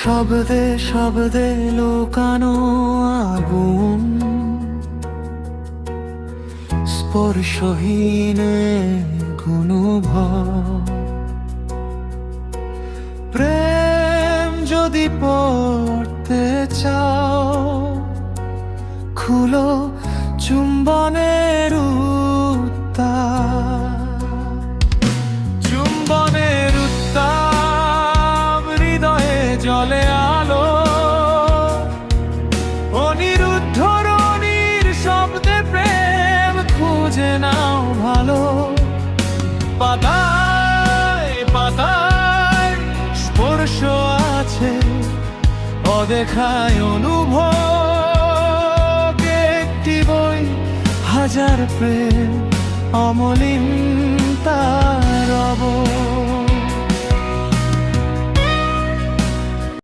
শব্দে শব্দে লোকানো আগুন, স্পর্শহীন অনুভব। প্রেম যদি পড়তে চাও, খুলো চুম্বনের উত্তাপ। চুম্বনের উত্তাপ হৃদয়ে জ্বলে আলো, অনিরুদ্ধ রনির শব্দে প্রেম খুঁজে নাও ভালো। পাতায় পাতায় স্পর্শ আছে, অদেখায় অনুভব। একটি বই, হাজার প্রেম, অমলিন তার রব।